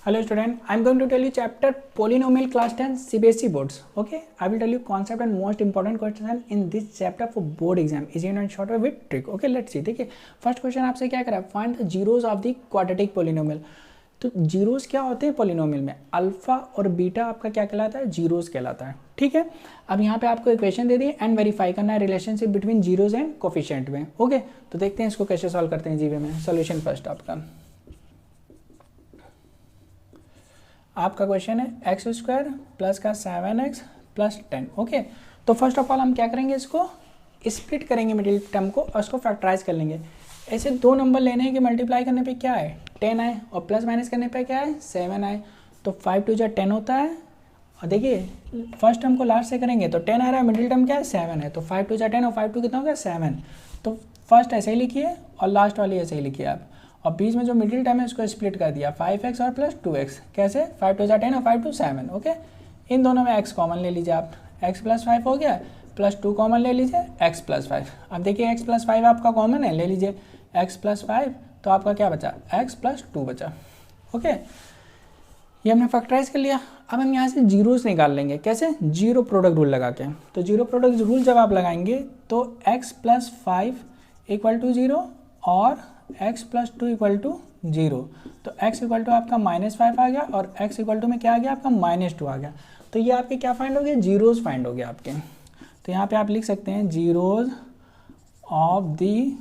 Hello student, I am going to tell you chapter Polynomial class 10 CBSE boards. Okay, I will tell you concept and most important question in this chapter for board exam. Easy and short with trick. Okay, let's see. देखिए first question आपसे क्या करा है, find the zeros of the quadratic polynomial. तो zeros क्या होते हैं polynomial में, अल्फा और बीटा आपका क्या कहलाता है, जीरोज कहलाता है. ठीक है, अब यहाँ पे आपको equation they the and verify करना है relationship between zeros and coefficient में. ओके, तो देखते हैं इसको कैसे सॉल्व करते हैं जीवे में. सोल्यूशन फर्स्ट आपका क्वेश्चन है एक्स स्क्वायर प्लस का 7x प्लस 10. ओके, तो फर्स्ट ऑफ ऑल हम क्या करेंगे, इसको स्प्लिट करेंगे मिडिल टर्म को और उसको फैक्टराइज कर लेंगे. ऐसे दो नंबर लेने हैं कि मल्टीप्लाई करने पे क्या है 10 आए और प्लस माइनस करने पे क्या है 7 आए. तो 5 2 10 होता है. और देखिए फर्स्ट टर्म को लास्ट से करेंगे तो 10 आ रहा है, मिडिल टर्म क्या है 7 है. तो 5 2 10 और 5 2 कितना हो गया 7. तो फर्स्ट ऐसे ही लिखिए और लास्ट वाली ऐसे ही लिखिए आप. और बीच में जो मिडिल टर्म है उसको स्प्लिट कर दिया 5x और प्लस 2x. कैसे 5 2 10 और 5 2 7. ओके, इन दोनों में x कॉमन ले लीजिए आप, x प्लस 5 हो गया, प्लस 2 कॉमन ले लीजिए x प्लस 5. अब देखिए x प्लस 5 आपका कॉमन है, ले लीजिए x प्लस 5. तो आपका क्या बचा x प्लस 2 बचा. ओके, ये हमने फैक्टराइज कर लिया. अब हम यहाँ से जीरोस निकाल लेंगे. कैसे, जीरो प्रोडक्ट रूल लगा के. तो जीरो प्रोडक्ट रूल जब आप लगाएंगे तो x प्लस 5 इक्वल टू 0 और x प्लस 2 इक्वल टू 0. तो x इक्वल टू आपका -5 आ गया और x इक्वल टू में क्या आ गया आपका -2 आ गया. तो ये आपके क्या फाइंड हो गया, जीरोज फाइंड हो गया आपके. तो यहाँ पे आप लिख सकते हैं zeros of the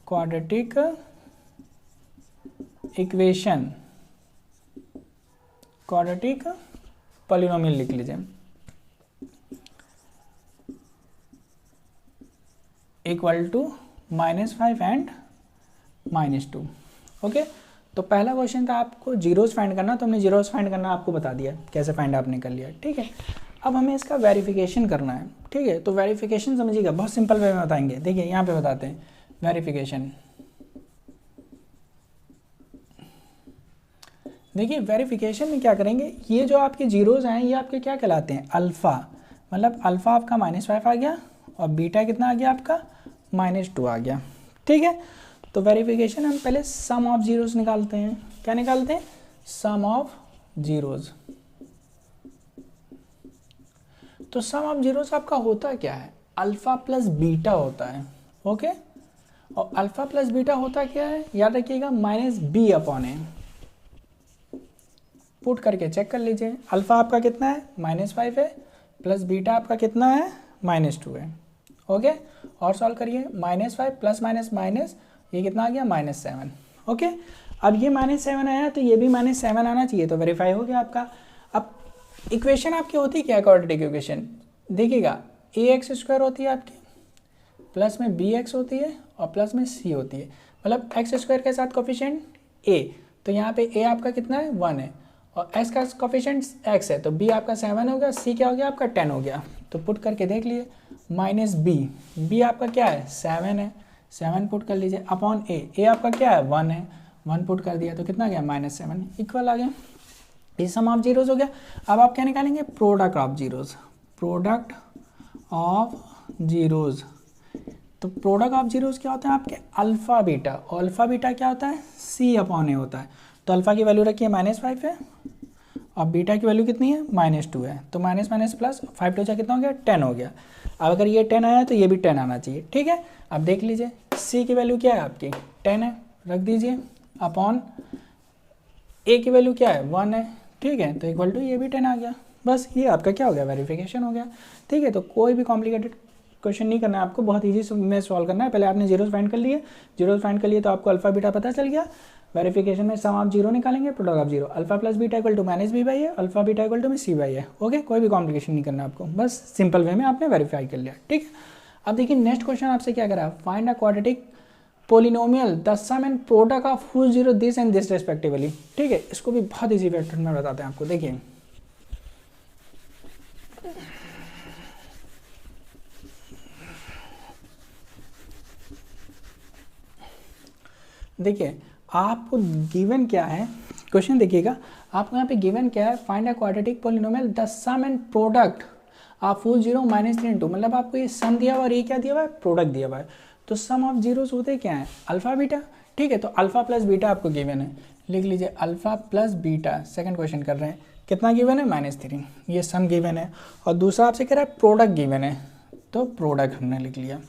quadratic equation, quadratic polynomial लिख लीजिए, इक्वल टू -5 एंड -2. ओके, तो पहला क्वेश्चन था आपको जीरोस फाइंड करना, तो हमने जीरोस फाइंड करना आपको बता दिया कैसे फाइंड आपने कर लिया. ठीक है, अब हमें इसका वेरिफिकेशन करना है. ठीक है, तो वेरिफिकेशन समझिएगा, बहुत सिंपल वे में बताएंगे. देखिए यहाँ पे बताते हैं वेरिफिकेशन. देखिए वेरिफिकेशन में क्या करेंगे, ये जो आपके जीरोज हैं ये आपके क्या कहलाते हैं, अल्फ़ा. मतलब अल्फ़ा आपका -5 आ गया और बीटा कितना आ गया आपका -2 आ गया. ठीक है, तो वेरिफिकेशन हम पहले सम ऑफ जीरोस निकालते हैं. क्या निकालते हैं, सम ऑफ जीरोस. तो सम ऑफ जीरोस आपका होता क्या है, अल्फा प्लस बीटा होता है. ओके, और अल्फा प्लस बीटा होता क्या है, याद रखिएगा -b/a. पुट करके चेक कर लीजिए. अल्फा आपका कितना है -5 है, प्लस बीटा आपका कितना है -2 है. ओके, और सॉल्व करिए. -5 प्लस माइनस माइनस ये कितना आ गया -7. ओके, अब ये -7 आया तो ये भी -7 आना चाहिए, तो वेरीफाई हो गया आपका. अब इक्वेशन आपकी होती है क्या, क्वाड्रेटिक इक्वेशन देखिएगा, ax² होती है आपकी, प्लस में bx होती है और प्लस में c होती है. मतलब x² के साथ कोफिशिएंट a, तो यहाँ पे a आपका कितना है 1 है और x का कोफिशिएंट x है, तो b आपका 7 हो गया, c क्या हो गया आपका 10 हो गया. तो पुट करके देख लिए -b आपका क्या है 7 है, 7 पुट कर लीजिए अपॉन a आपका क्या है 1 है, 1 पुट कर दिया तो कितना गया -7 इक्वल आ गया. ये सम ऑफ जीरोज हो गया. अब आप क्या निकालेंगे, product of zeros, product of zeros. तो प्रोडक्ट ऑफ जीरोज क्या होता है आपके अल्फा बीटा, और अल्फा बीटा क्या होता है c/a होता है. तो अल्फा की वैल्यू रखिए -5 है और बीटा की वैल्यू कितनी है -2 है. तो माइनस माइनस प्लस 5 2 कितना हो गया 10 हो गया. अब अगर ये 10 आया तो ये भी 10 आना चाहिए. ठीक है, अब देख लीजिए c की वैल्यू क्या है आपकी 10 है, रख दीजिए अपॉन a की वैल्यू क्या है 1 है. ठीक है, तो इक्वल टू ये भी 10 आ गया. बस ये आपका क्या हो गया, वेरिफिकेशन हो गया. ठीक है, तो कोई भी कॉम्प्लिकेटेड क्वेश्चन नहीं करना है आपको, बहुत ईजी में सॉल्व करना है. पहले आपने जीरोस फाइंड कर लिए, जीरोस फाइंड कर लिए तो आपको अल्फा बीटा पता चल गया. वेरिफिकेशन में सम ऑफ जीरो निकालेंगे, product of zero, alpha plus beta equal to -b/a, alpha beta equal to में c/a. ओके, कोई भी कॉम्प्लिकेशन नहीं करना आपको, बस सिंपल वे में आपने वेरीफाई कर लिया. ठीक है, अब देखिए नेक्स्ट क्वेश्चन आपसे क्या करा, find a quadratic polynomial the sum and product of whose zero this and this respectively. ठीक है, इसको भी बहुत ईजी मेथड में बताते हैं आपको. देखिए देखिए आपको गिवन क्या है, क्वेश्चन देखिएगा आपको यहाँ पे गिवन क्या है, find a quadratic polynomial the sum and product of whose 0 -3 2. मतलब आपको ये सम दिया हुआ और ये क्या दिया हुआ है, प्रोडक्ट दिया हुआ है. तो सम ऑफ जीरोस होते क्या है, अल्फा बीटा. ठीक है, तो अल्फा प्लस बीटा आपको गिवन है, लिख लीजिए alpha plus beta, second question कर रहे हैं, कितना गिवन है -3, ये सम गिवन है, और दूसरा आपसे कह रहा है प्रोडक्ट गिवन है, तो प्रोडक्ट हमने लिख लिया।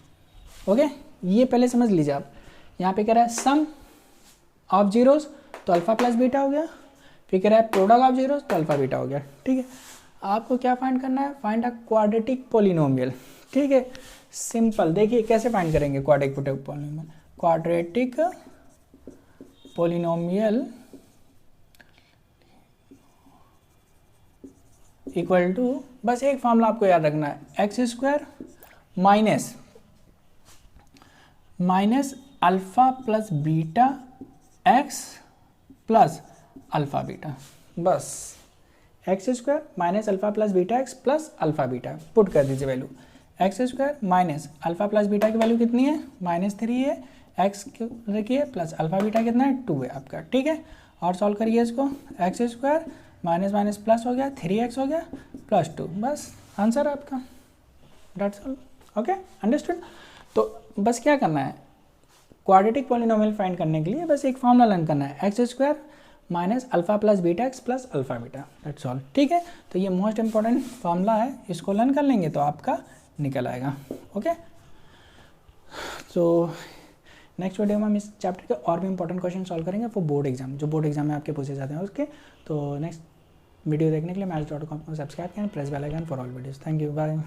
ओके, ये पहले समझ लीजिए आप, यहाँ पे कह रहा है सम ऑफ जीरोस, तो अल्फा प्लस बीटा हो गया, फिर कह रहा है प्रोडक्ट ऑफ जीरोस, तो अल्फा बीटा हो गया। ठीक है, आपको क्या फाइंड करना है, फाइंड अ क्वाड्रेटिक पोलिनोमियल। ठीक है, सिंपल, देखिए कैसे फाइंड करेंगे quadratic polynomial. Quadratic polynomial equal to, बस एक फॉर्मूला आपको याद रखना है, X square minus alpha plus beta X plus alpha beta, बस X square minus alpha plus beta X plus alpha beta, put कर दीजिए value, X square minus alpha plus beta की वैल्यू कितनी है, -3 है, एक्स रखिए प्लस अल्फा बीटा कितना है 2 है आपका। ठीक है, और सॉल्व करिए इसको, x square minus minus plus हो गया, 3x हो गया प्लस 2, बस आंसर आपका, डेट्स ऑल। Okay, understood. तो बस क्या करना है, क्वाड्रेटिक पॉलिनोमियल फाइंड करने के लिए बस एक फॉर्मूला लर्न करना है, X square minus alpha plus beta X plus alpha beta, that's all. ठीक है, तो ये मोस्ट इंपॉर्टेंट फॉर्मूला है, इसको लर्न कर लेंगे तो आपका निकल आएगा। ओके, तो नेक्स्ट वीडियो में हम इस चैप्टर के और भी इंपॉर्टेंट क्वेश्चन सॉल्व करेंगे फॉर बोर्ड एग्जाम, जो बोर्ड एग्जाम में आपके पूछे जाते हैं उसके। तो नेक्स्ट वीडियो देखने के लिए मैथ्स.com को सब्सक्राइब करें, press bell icon for all videos. Thank you, bye.